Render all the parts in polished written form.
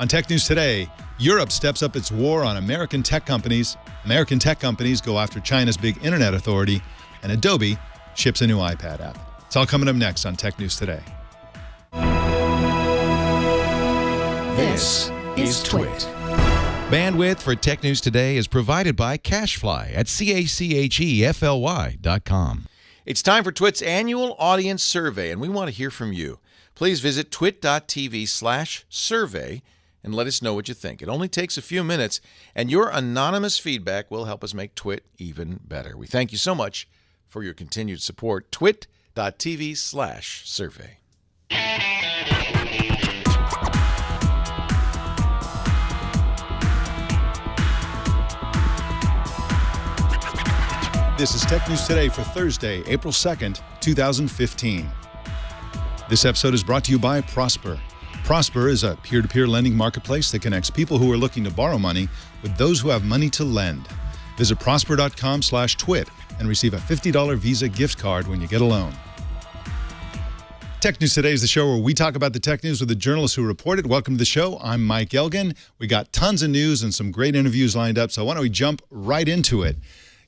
On Tech News Today, Europe steps up its war on American tech companies. American tech companies go after China's big internet authority. And Adobe ships a new iPad app. It's all coming up next on Tech News Today. This is Twit. Bandwidth for Tech News Today is provided by CashFly at CACHEFLY.com. It's time for Twit's annual audience survey, and we want to hear from you. Please visit twit.tv/survey and let us know what you think. It only takes a few minutes, and your anonymous feedback will help us make Twit even better. We thank you so much for your continued support. twit.tv/survey. This is Tech News Today for Thursday, April 2nd, 2015. This episode is brought to you by Prosper. Prosper is a peer-to-peer lending marketplace that connects people who are looking to borrow money with those who have money to lend. Visit prosper.com/twit and receive a $50 Visa gift card when you get a loan. Tech News Today is the show where we talk about the tech news with the journalists who report it. Welcome to the show. I'm Mike Elgan. We got tons of news and some great interviews lined up, so why don't we jump right into it.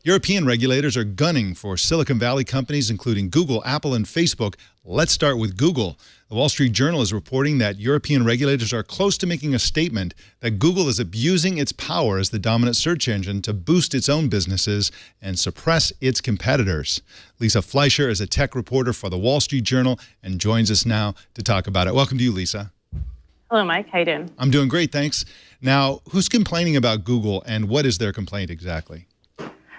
European regulators are gunning for Silicon Valley companies, including Google, Apple, and Facebook. Let's start with Google. The Wall Street Journal is reporting that European regulators are close to making a statement that Google is abusing its power as the dominant search engine to boost its own businesses and suppress its competitors. Lisa Fleisher is a tech reporter for the Wall Street Journal and joins us now to talk about it. Welcome to you, Lisa. Hello, Mike. How you doing? I'm doing great, thanks. Now, who's complaining about Google, and what is their complaint exactly?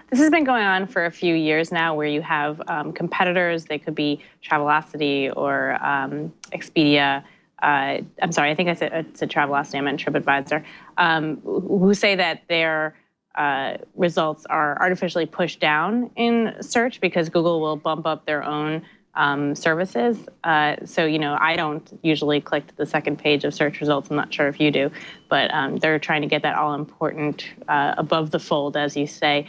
This has been going on for a few years now, where you have competitors. They could be Travelocity or Expedia. I'm sorry, I think I said Travelocity, I meant TripAdvisor, who say that their results are artificially pushed down in search because Google will bump up their own services. So, I don't usually click to the second page of search results. I'm not sure if you do, but they're trying to get that all important above the fold, as you say,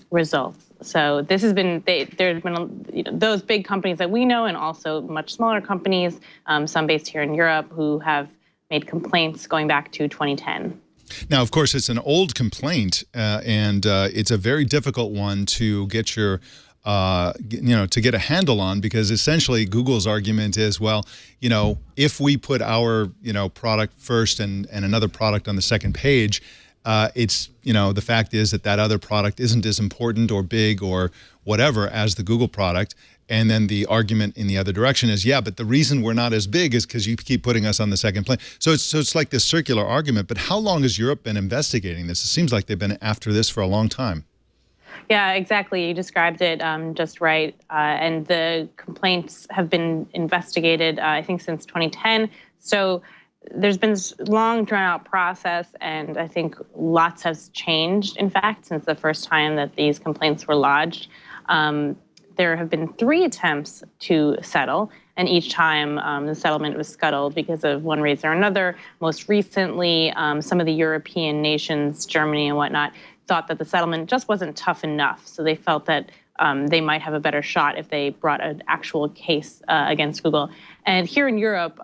results. So this has been, there's been those big companies that we know, and also much smaller companies, some based here in Europe, who have made complaints going back to 2010. Now, of course, it's an old complaint, and it's a very difficult one to get your to get a handle on, because essentially Google's argument is, well, if we put our product first and another product on the second page, it's, the fact is that other product isn't as important or big or whatever as the Google product. And then the argument in the other direction is, yeah, but the reason we're not as big is because you keep putting us on the second plane. So it's like this circular argument. But how long has Europe been investigating this? It seems like they've been after this for a long time. Yeah, exactly. You described it just right. And the complaints have been investigated, I think, since 2010. So there's been this long, drawn-out process, and I think lots has changed, in fact, since the first time that these complaints were lodged. There have been 3 attempts to settle, and each time the settlement was scuttled because of one reason or another. Most recently, some of the European nations, Germany and whatnot, thought that the settlement just wasn't tough enough, so they felt that they might have a better shot if they brought an actual case against Google. And here in Europe,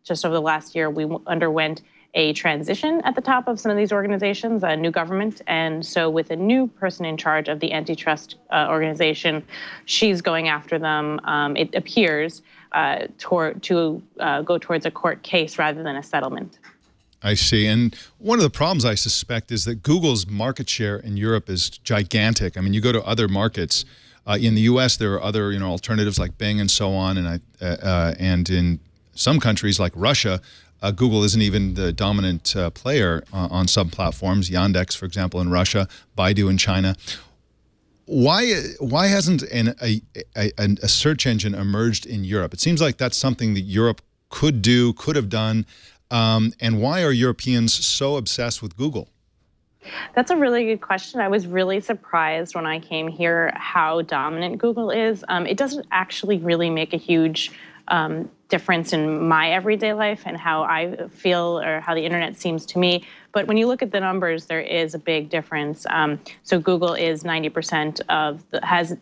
just over the last year, we underwent a transition at the top of some of these organizations, a new government. And so with a new person in charge of the antitrust organization, she's going after them, it appears, to go towards a court case rather than a settlement. I see. And one of the problems I suspect is that Google's market share in Europe is gigantic. I mean, you go to other markets. In the U.S., there are other alternatives like Bing and so on, and in some countries like Russia, Google isn't even the dominant player on some platforms. Yandex, for example, in Russia, Baidu in China. Why hasn't a search engine emerged in Europe? It seems like that's something that Europe could have done. And why are Europeans so obsessed with Google? That's a really good question. I was really surprised when I came here how dominant Google is. It doesn't actually really make a huge difference in my everyday life and how I feel or how the internet seems to me. But when you look at the numbers, there is a big difference. So Google is 90% has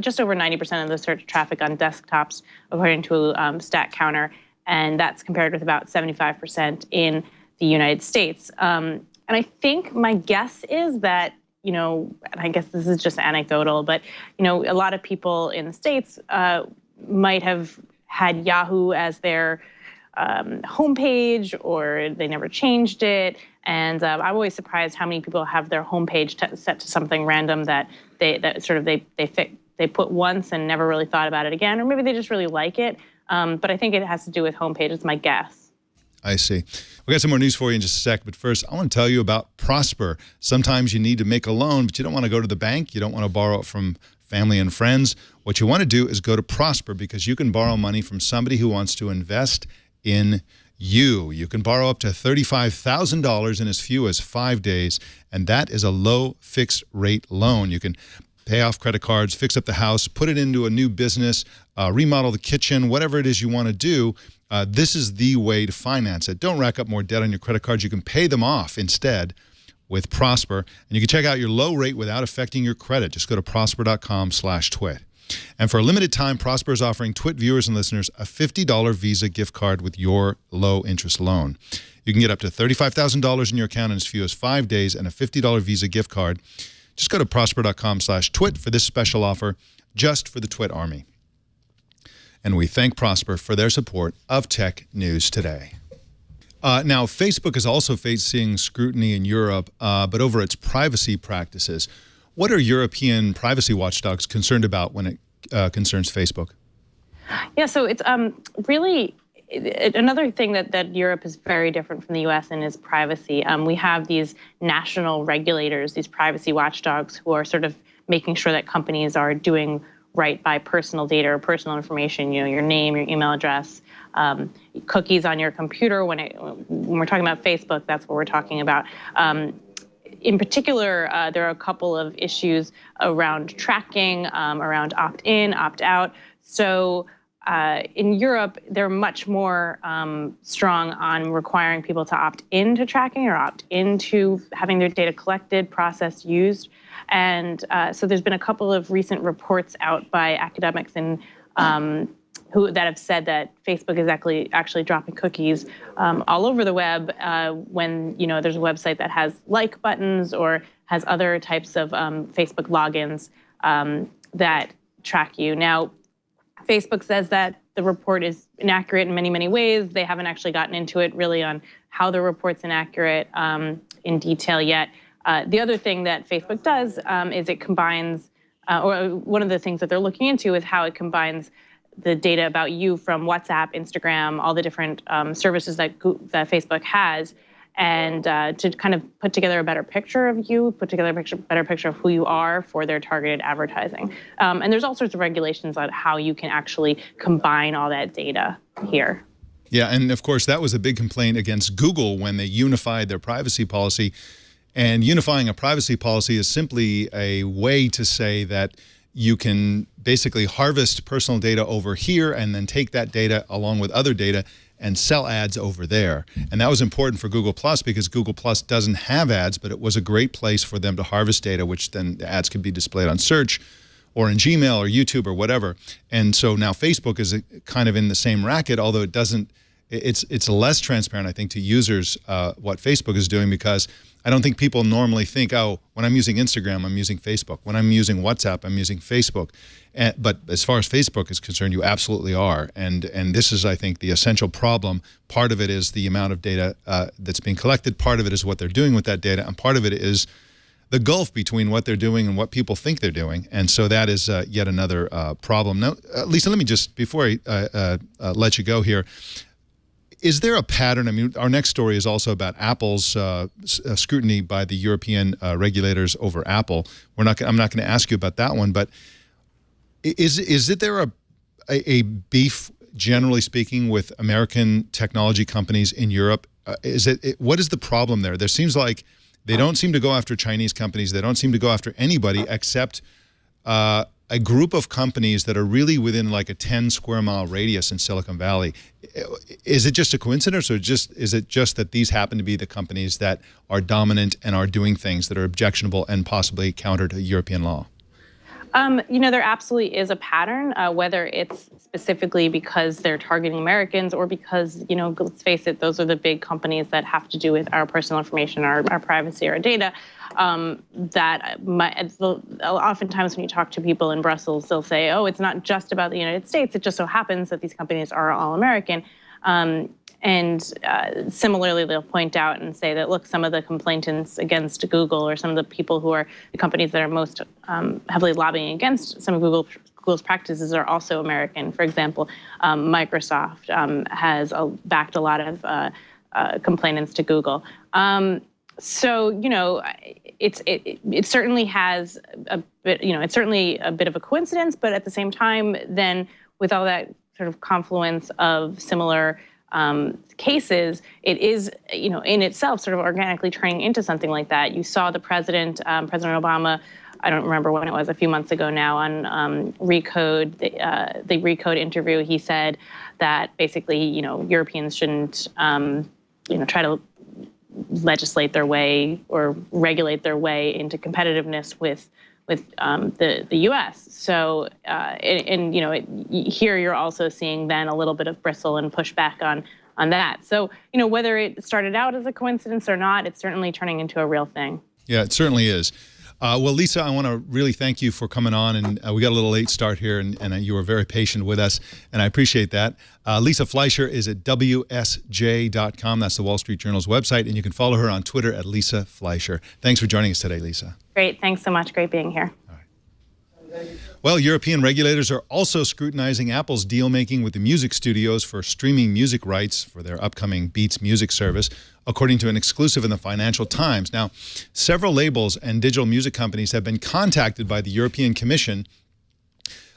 just over 90% of the search traffic on desktops, according to Stat Counter. And that's compared with about 75% in the United States. And I think my guess is that, and I guess this is just anecdotal, but, a lot of people in the States might have had Yahoo as their homepage, or they never changed it. And I'm always surprised how many people have their homepage set to something random that they put once and never really thought about it again, or maybe they just really like it. But I think it has to do with homepage. It's my guess. I see. We got some more news for you in just a sec, but first I want to tell you about Prosper. Sometimes you need to make a loan, but you don't want to go to the bank. You don't want to borrow it from family and friends. What you want to do is go to Prosper, because you can borrow money from somebody who wants to invest in you. You can borrow up to $35,000 in as few as 5 days, and that is a low fixed rate loan. You can pay off credit cards, fix up the house, put it into a new business, remodel the kitchen, whatever it is you want to do. This is the way to finance it. Don't rack up more debt on your credit cards. You can pay them off instead with Prosper. And you can check out your low rate without affecting your credit. Just go to prosper.com/twit. And for a limited time, Prosper is offering Twit viewers and listeners a $50 Visa gift card with your low-interest loan. You can get up to $35,000 in your account in as few as 5 days and a $50 Visa gift card. Just go to prosper.com/twit for this special offer just for the Twit Army. And we thank Prosper for their support of Tech News Today. Now, Facebook is also facing scrutiny in Europe, but over its privacy practices. What are European privacy watchdogs concerned about when it concerns Facebook? Yeah, so it's really another thing that Europe is very different from the US in is privacy. We have these national regulators, these privacy watchdogs, who are sort of making sure that companies are doing right by personal data or personal information, your name, your email address, cookies on your computer. When we're talking about Facebook, that's what we're talking about. In particular, there are a couple of issues around tracking, around opt-in, opt-out. So in Europe, they're much more strong on requiring people to opt into tracking or opt into having their data collected, processed, used. And so there's been a couple of recent reports out by academics that have said that Facebook is actually dropping cookies all over the web when there's a website that has like buttons or has other types of Facebook logins that track you. Now, Facebook says that the report is inaccurate in many, many ways. They haven't actually gotten into it really on how the report's inaccurate in detail yet. The other thing that Facebook does is it combines, or one of the things that they're looking into is how it combines the data about you from WhatsApp, Instagram, all the different services that Facebook has, and to kind of put together a better picture of you, put together a better picture of who you are for their targeted advertising. And there's all sorts of regulations on how you can actually combine all that data here. Yeah, and of course, that was a big complaint against Google when they unified their privacy policy. And unifying a privacy policy is simply a way to say that you can basically harvest personal data over here and then take that data along with other data and sell ads over there. And that was important for Google Plus because Google Plus doesn't have ads, but it was a great place for them to harvest data, which then the ads could be displayed on search or in Gmail or YouTube or whatever. And so now Facebook is kind of in the same racket, although it doesn't, it's less transparent, I think, to users what Facebook is doing, because I don't think people normally think, oh, when I'm using Instagram, I'm using Facebook. When I'm using WhatsApp, I'm using Facebook. But as far as Facebook is concerned, you absolutely are. And this is, I think, the essential problem. Part of it is the amount of data that's being collected. Part of it is what they're doing with that data. And part of it is the gulf between what they're doing and what people think they're doing. And so that is yet another problem. Now, Lisa, let me just, before I let you go here, is there a pattern? I mean, our next story is also about Apple's scrutiny by the European regulators over Apple. I'm not going to ask you about that one, but is there a beef, generally speaking, with American technology companies in Europe? What is the problem there? There seems like they don't seem to go after Chinese companies. They don't seem to go after anybody except a group of companies that are really within like a 10 square mile radius in Silicon Valley. Is it just a coincidence, or is it just that these happen to be the companies that are dominant and are doing things that are objectionable and possibly counter to European law? There absolutely is a pattern, whether it's specifically because they're targeting Americans or because, let's face it, those are the big companies that have to do with our personal information, our privacy, our data. Oftentimes when you talk to people in Brussels, they'll say, oh, it's not just about the United States. It just so happens that these companies are all American. And similarly, they'll point out and say that, look, some of the complainants against Google or some of the people who are the companies that are most heavily lobbying against some of Google's practices are also American. For example, Microsoft has backed a lot of complainants to Google. So, it certainly has a bit, it's certainly a bit of a coincidence, but at the same time, then with all that sort of confluence of similar cases, it is, in itself sort of organically turning into something like that. You saw the President Obama, I don't remember when it was, a few months ago now, on Recode, the Recode interview. He said that basically, Europeans shouldn't, try to legislate their way or regulate their way into competitiveness with the U.S. So, here you're also seeing then a little bit of bristle and pushback on that. So, whether it started out as a coincidence or not, it's certainly turning into a real thing. Yeah, it certainly is. Well, Lisa, I want to really thank you for coming on, and we got a little late start here, and you were very patient with us, and I appreciate that. Lisa Fleisher is at WSJ.com. That's the Wall Street Journal's website, and you can follow her on Twitter at Lisa Fleisher. Thanks for joining us today, Lisa. Great. Thanks so much. Great being here. Well, European regulators are also scrutinizing Apple's deal-making with the music studios for streaming music rights for their upcoming Beats music service, according to an exclusive in the Financial Times. Now, several labels and digital music companies have been contacted by the European Commission.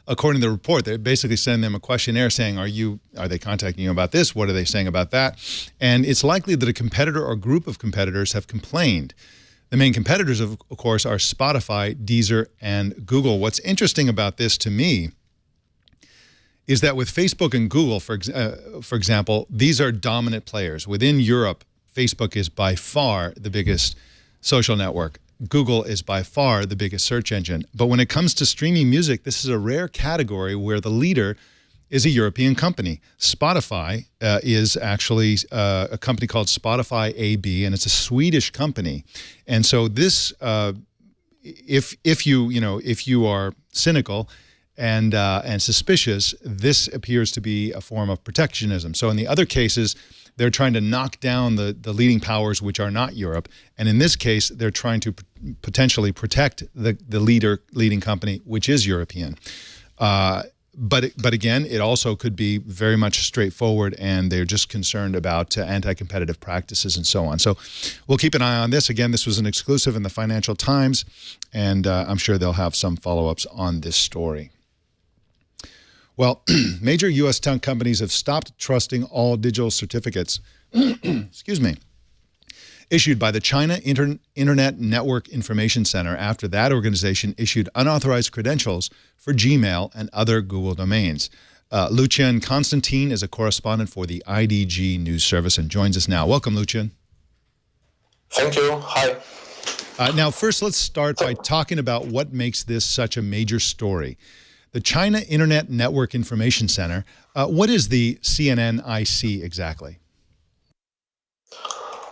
According to the report, they basically send them a questionnaire saying, are they contacting you about this? What are they saying about that? And it's likely that a competitor or group of competitors have complained. The main competitors, of course, are Spotify, Deezer, and Google. What's interesting about this to me is that with Facebook and Google, for example, these are dominant players. Within Europe, Facebook is by far the biggest social network. Google is by far the biggest search engine. But when it comes to streaming music, this is a rare category where the leader is a European company. Spotify is actually a company called Spotify AB, and it's a Swedish company. And so this, if you are cynical and suspicious, this appears to be a form of protectionism. So in the other cases, they're trying to knock down the leading powers, which are not Europe. And in this case, they're trying to potentially protect the leading company, which is European. But again, it also could be very much straightforward, and they're just concerned about anti-competitive practices and so on. So we'll keep an eye on this. Again, this was an exclusive in the Financial Times, and I'm sure they'll have some follow-ups on this story. Well, major U.S. tech companies have stopped trusting all digital certificates, excuse me, issued by the China Internet Network Information Center after that organization issued unauthorized credentials for Gmail and other Google domains. Lucian Constantin is a correspondent for the IDG News Service and joins us now. Welcome, Lucian. Thank you. Hi. Now, first, let's start by talking about what makes this such a major story. The China Internet Network Information Center, what is the CNNIC exactly?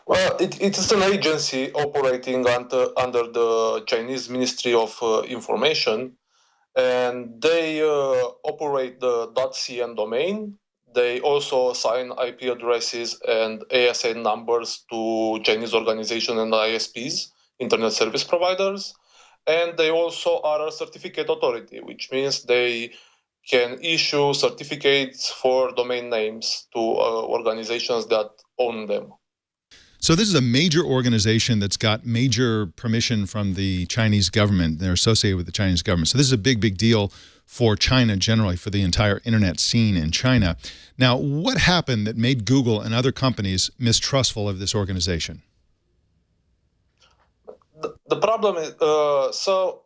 Well, it is an agency operating under the Chinese Ministry of Information, and they operate the .cn domain. They also assign IP addresses and ASN numbers to Chinese organizations and ISPs, Internet Service Providers. And they also are a certificate authority, which means they can issue certificates for domain names to organizations that own them. So this is a major organization that's got major permission from the Chinese government. They're associated with the Chinese government. So this is a big, big deal for China generally, for the entire internet scene in China. Now, what happened that made Google and other companies mistrustful of this organization? The problem is, so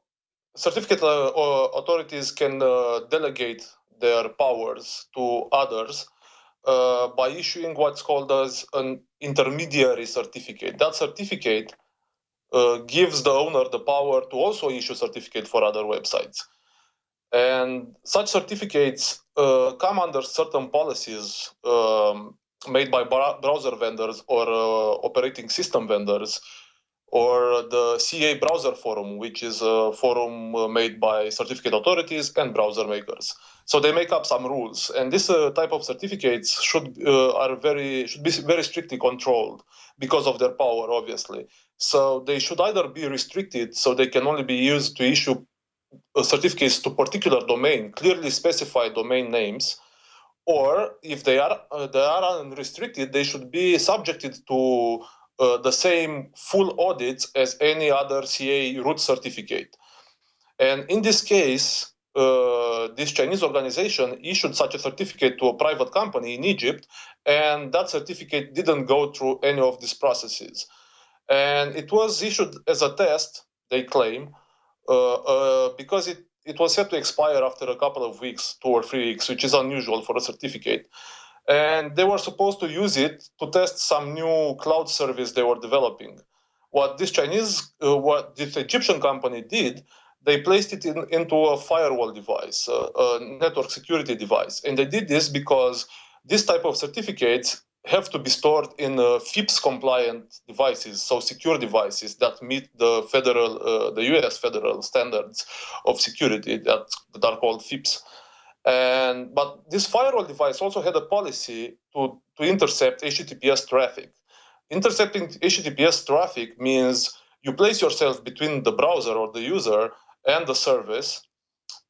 certificate authorities can delegate their powers to others by issuing what's called as an intermediary certificate. That certificate gives the owner the power to also issue certificate for other websites. And such certificates come under certain policies made by browser vendors or operating system vendors, or the CA Browser Forum, which is a forum made by certificate authorities and browser makers. So they make up some rules, and this type of certificates should be very strictly controlled because of their power, obviously. So they should either be restricted, so they can only be used to issue certificates to particular domain, clearly specified domain names, or if they are unrestricted, they should be subjected to the same full audits as any other CA root certificate. And in this case, this Chinese organization issued such a certificate to a private company in Egypt, and that certificate didn't go through any of these processes. And it was issued as a test, they claim, because it was set to expire after a couple of weeks, 2 or 3 weeks, which is unusual for a certificate. And they were supposed to use it to test some new cloud service they were developing. What this Egyptian company did, they placed it into a firewall device, a network security device. And they did this because this type of certificates have to be stored in FIPS compliant devices, so secure devices that meet the US federal standards of security that are called FIPS. But this firewall device also had a policy to intercept HTTPS traffic. Intercepting HTTPS traffic means you place yourself between the browser or the user and the service,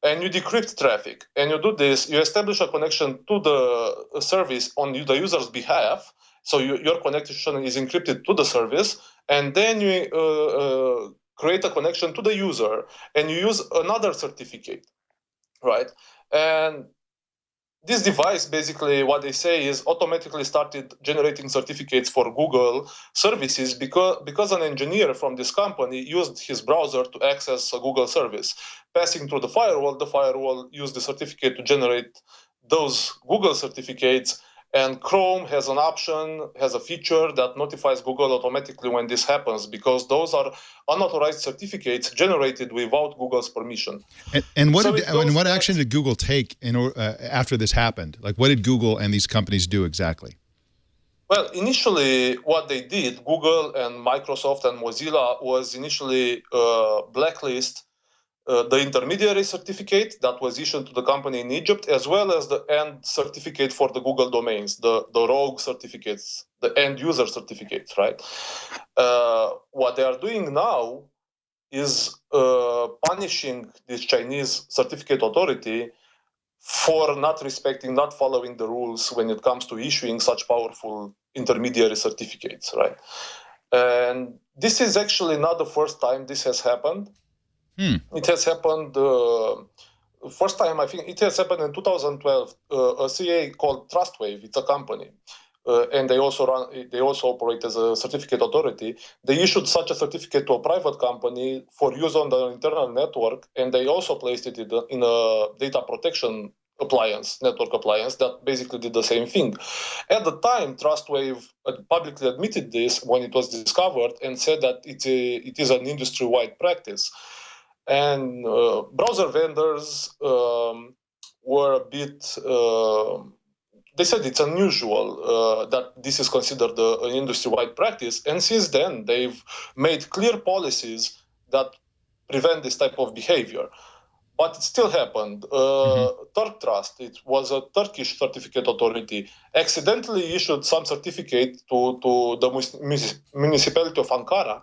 and you decrypt traffic. And you do this, you establish a connection to the service on the user's behalf. So your connection is encrypted to the service, and then you create a connection to the user, and you use another certificate, right? And this device, basically, what they say is automatically started generating certificates for Google services because an engineer from this company used his browser to access a Google service. Passing through the firewall used the certificate to generate those Google certificates. And Chrome has an option, has a feature that notifies Google automatically when this happens, because those are unauthorized certificates generated without Google's permission. And what action did Google take after this happened? Like, what did Google and these companies do exactly? Well, initially, what they did, Google and Microsoft and Mozilla, was initially blacklist the intermediary certificate that was issued to the company in Egypt, as well as the end certificate for the Google domains, the rogue certificates, the end user certificates, right? What they are doing now is punishing this Chinese certificate authority for not following the rules when it comes to issuing such powerful intermediary certificates, right? And this is actually not the first time this has happened. It has happened, first time, I think it has happened in 2012, a CA called Trustwave, it's a company. And they also operate as a certificate authority. They issued such a certificate to a private company for use on the internal network, and they also placed it in a data protection network appliance that basically did the same thing. At the time, Trustwave publicly admitted this when it was discovered and said that it is an industry-wide practice. And browser vendors were a bit, they said it's unusual that this is considered an industry-wide practice. And since then, they've made clear policies that prevent this type of behavior. But it still happened. TurkTrust, it was a Turkish certificate authority, accidentally issued some certificate to the municipality of Ankara.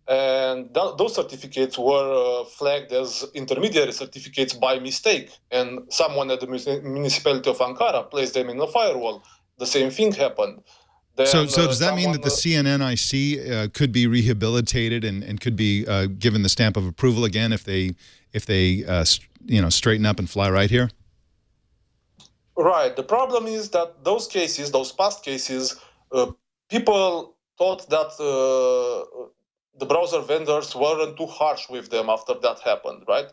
And those certificates were flagged as intermediary certificates by mistake. And someone at the municipality of Ankara placed them in a firewall. The same thing happened. Then, so does that mean that the CNNIC could be rehabilitated and could be given the stamp of approval again if they straighten up and fly right here? Right. The problem is that those past cases, people thought that the browser vendors weren't too harsh with them after that happened, right?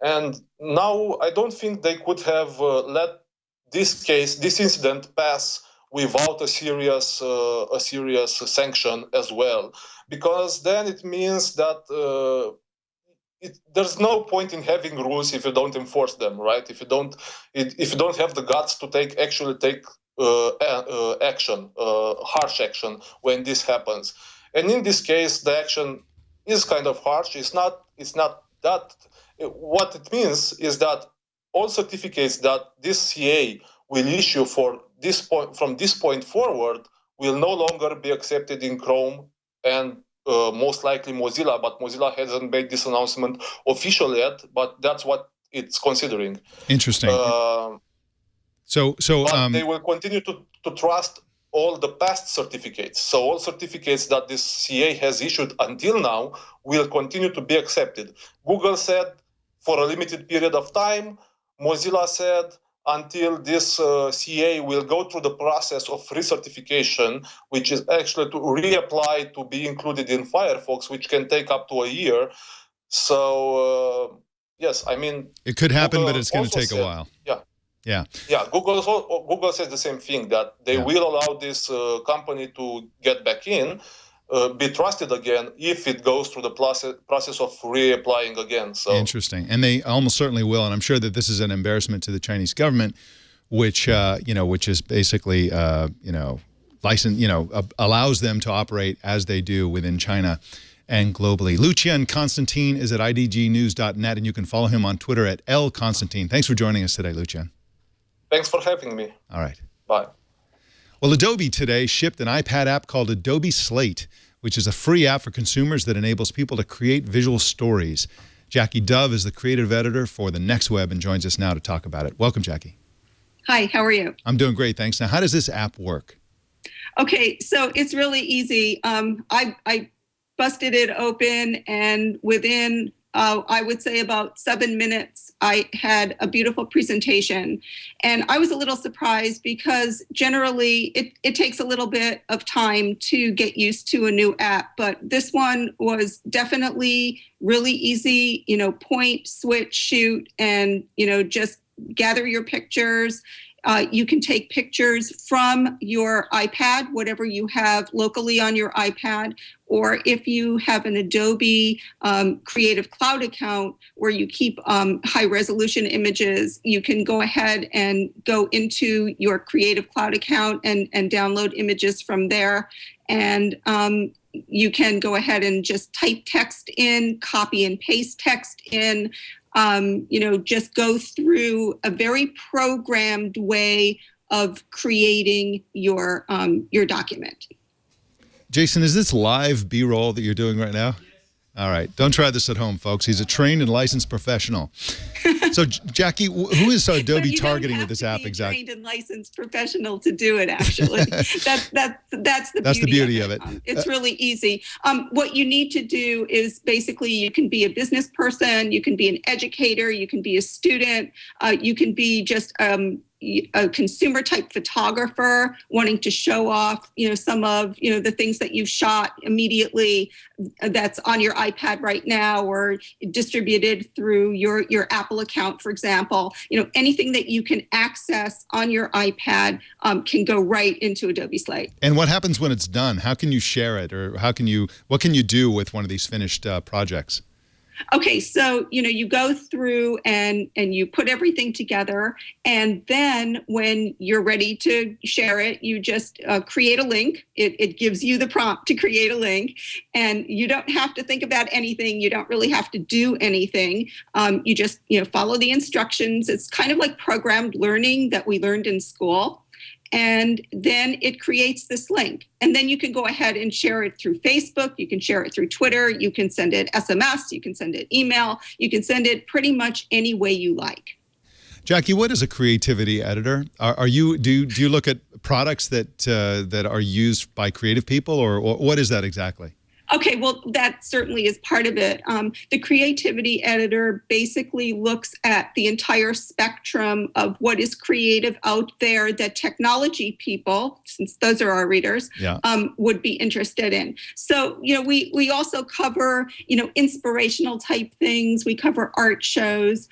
And now I don't think they could have let this incident pass without a serious sanction as well, because then it means that there's no point in having rules if you don't enforce them, right? If you don't have the guts to take action, harsh action when this happens. And in this case, the action is kind of harsh. It's not that. What it means is that all certificates that this CA will issue from this point forward will no longer be accepted in Chrome and most likely Mozilla, but Mozilla hasn't made this announcement official yet, but that's what it's considering. Interesting. But they will continue to trust all the past certificates. So all certificates that this CA has issued until now will continue to be accepted. Google said for a limited period of time. Mozilla said until this CA will go through the process of recertification, which is actually to reapply to be included in Firefox, which can take up to a year. So, yes, I mean... It could happen, but it's going to take a while. Yeah. Google says the same thing, that they will allow this company to get back in, be trusted again if it goes through the process of reapplying again. So interesting, and they almost certainly will. And I'm sure that this is an embarrassment to the Chinese government, which which is basically allows them to operate as they do within China and globally. Lucian Constantin is at idgnews.net, and you can follow him on Twitter at @Constantin. Thanks for joining us today, Lucian. Thanks for having me. All right. Bye. Well, Adobe today shipped an iPad app called Adobe Slate, which is a free app for consumers that enables people to create visual stories. Jackie Dove is the creative editor for The Next Web and joins us now to talk about it. Welcome, Jackie. Hi, how are you? I'm doing great, thanks. Now, how does this app work? Okay, so it's really easy. I busted it open, and within I would say about 7 minutes, I had a beautiful presentation. And I was a little surprised because generally it takes a little bit of time to get used to a new app. But this one was definitely really easy, point, switch, shoot, and, just gather your pictures. You can take pictures from your iPad, whatever you have locally on your iPad, or if you have an Adobe Creative Cloud account where you keep high-resolution images, you can go ahead and go into your Creative Cloud account and download images from there. And you can go ahead and just type text in, copy and paste text in, just go through a very programmed way of creating your document. Jason, is this live B-roll that you're doing right now? All right. Don't try this at home, folks. He's a trained and licensed professional. So, Jackie, who is Adobe targeting with this app exactly? Trained and licensed professional to do it, actually. That's the beauty of it. It's really easy. What you need to do is basically you can be a business person, you can be an educator, you can be a student, you can be just a consumer type photographer wanting to show off, some of, the things that you've shot immediately that's on your iPad right now or distributed through your Apple account, for example. Anything that you can access on your iPad can go right into Adobe Slate. And what happens when it's done? How can you share it, or what can you do with one of these finished projects? Okay, so, you go through and you put everything together, and then when you're ready to share it, you just create a link. It gives you the prompt to create a link, and you don't have to think about anything. You don't really have to do anything. You just, follow the instructions. It's kind of like programmed learning that we learned in school. And then it creates this link. And then you can go ahead and share it through Facebook. You can share it through Twitter. You can send it SMS. You can send it email. You can send it pretty much any way you like. Jackie, what is a creativity editor? Do you look at products that are used by creative people, or what is that exactly? Okay, well, that certainly is part of it. The creativity editor basically looks at the entire spectrum of what is creative out there that technology people, since those are our readers, would be interested in. So, we also cover, inspirational type things. We cover art shows.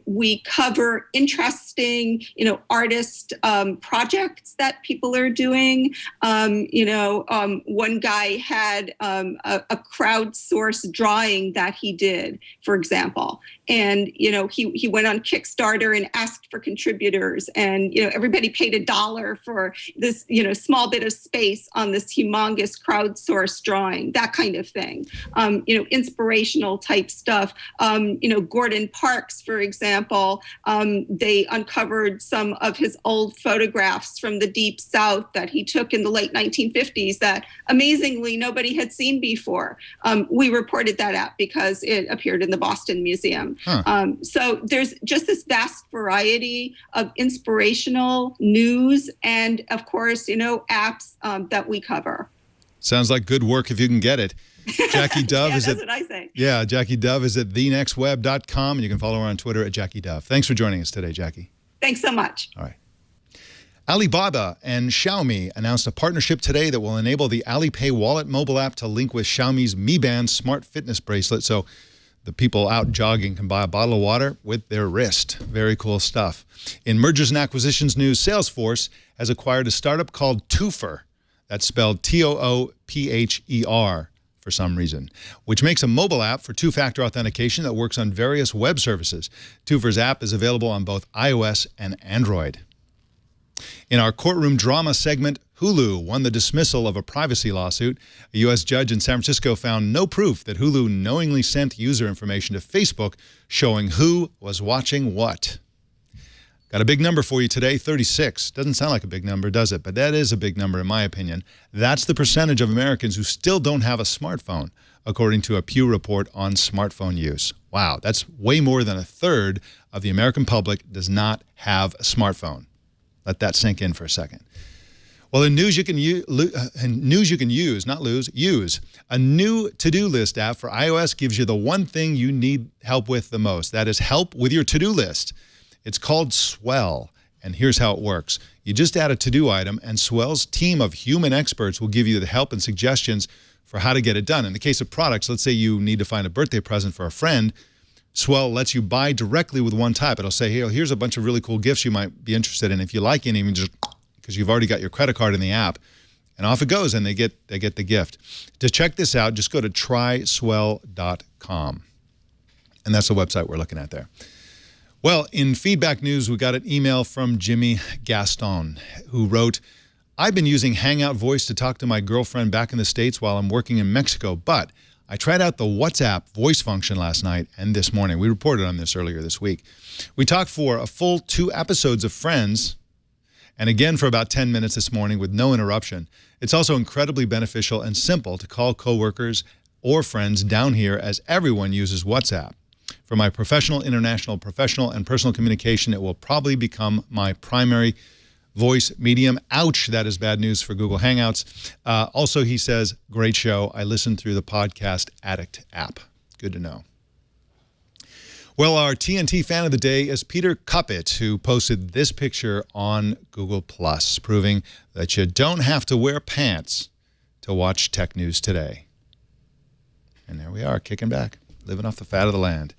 We cover interesting, artist projects that people are doing. One guy had a crowdsourced drawing that he did, for example. And, he went on Kickstarter and asked for contributors, and, everybody paid $1 for this, small bit of space on this humongous crowdsourced drawing, that kind of thing. Inspirational type stuff. Gordon Parks, for example, they uncovered some of his old photographs from the Deep South that he took in the late 1950s that amazingly nobody had seen before. We reported that out because it appeared in the Boston Museum. So there's just this vast variety of inspirational news and, of course, apps that we cover. Sounds like good work if you can get it. Jackie Dove that's what I say. Yeah, Jackie Dove is at thenextweb.com, and you can follow her on Twitter at Jackie Dove. Thanks for joining us today, Jackie. Thanks so much. All right. Alibaba and Xiaomi announced a partnership today that will enable the Alipay Wallet mobile app to link with Xiaomi's Mi Band smart fitness bracelet, so the people out jogging can buy a bottle of water with their wrist. Very cool stuff. In mergers and acquisitions news, Salesforce has acquired a startup called Twofer. That's spelled Toopher for some reason, which makes a mobile app for two-factor authentication that works on various web services. Twofer's app is available on both iOS and Android. In our courtroom drama segment, Hulu won the dismissal of a privacy lawsuit. A U.S. judge in San Francisco found no proof that Hulu knowingly sent user information to Facebook showing who was watching what. Got a big number for you today, 36. Doesn't sound like a big number, does it? But that is a big number in my opinion. That's the percentage of Americans who still don't have a smartphone, according to a Pew report on smartphone use. Wow, that's way more than a third of the American public does not have a smartphone. Let that sink in for a second. Well, in news you can use, not lose, use. A new to-do list app for iOS gives you the one thing you need help with the most. That is help with your to-do list. It's called Swell, and here's how it works. You just add a to-do item, and Swell's team of human experts will give you the help and suggestions for how to get it done. In the case of products, let's say you need to find a birthday present for a friend. Swell lets you buy directly with one tap. It'll say, hey, here's a bunch of really cool gifts you might be interested in. If you like any, even just because you've already got your credit card in the app, and off it goes, and they get the gift. To check this out, just go to tryswell.com, and that's the website we're looking at there. Well, in feedback news, we got an email from Jimmy Gaston, who wrote, I've been using Hangout Voice to talk to my girlfriend back in the States while I'm working in Mexico, but I tried out the WhatsApp voice function last night and this morning. We reported on this earlier this week. We talked for a full 2 episodes of Friends, and again for about 10 minutes this morning with no interruption. It's also incredibly beneficial and simple to call coworkers or friends down here, as everyone uses WhatsApp. For my professional, international, professional, and personal communication, it will probably become my primary voice medium. Ouch, that is bad news for Google Hangouts. Also, he says, great show. I listened through the Podcast Addict app. Good to know. Well, our TNT fan of the day is Peter Cuppett, who posted this picture on Google+, proving that you don't have to wear pants to watch Tech News Today. And there we are, kicking back, living off the fat of the land.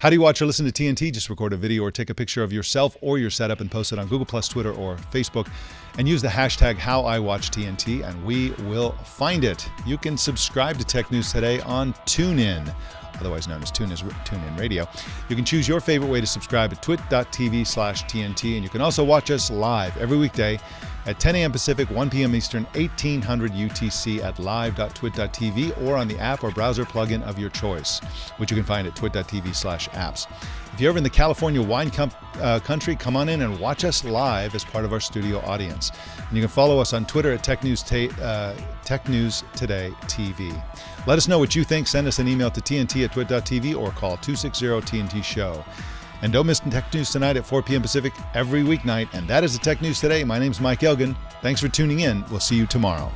How do you watch or listen to TNT? Just record a video or take a picture of yourself or your setup and post it on Google+, Twitter, or Facebook, and use the hashtag HowIWatchTNT, and we will find it. You can subscribe to Tech News Today on TuneIn, otherwise known as TuneIn Radio. You can choose your favorite way to subscribe at twit.tv/TNT, and you can also watch us live every weekday at 10 a.m. Pacific, 1 p.m. Eastern, 1800 UTC at live.twit.tv, or on the app or browser plugin of your choice, which you can find at twit.tv/apps. If you're ever in the California wine country, come on in and watch us live as part of our studio audience. And you can follow us on Twitter at Tech News Today TV. Let us know what you think. Send us an email to tnt@twit.tv or call 260-TNT-SHOW. And don't miss Tech News Tonight at 4 p.m. Pacific every weeknight. And that is the Tech News Today. My name's Mike Elgan. Thanks for tuning in. We'll see you tomorrow.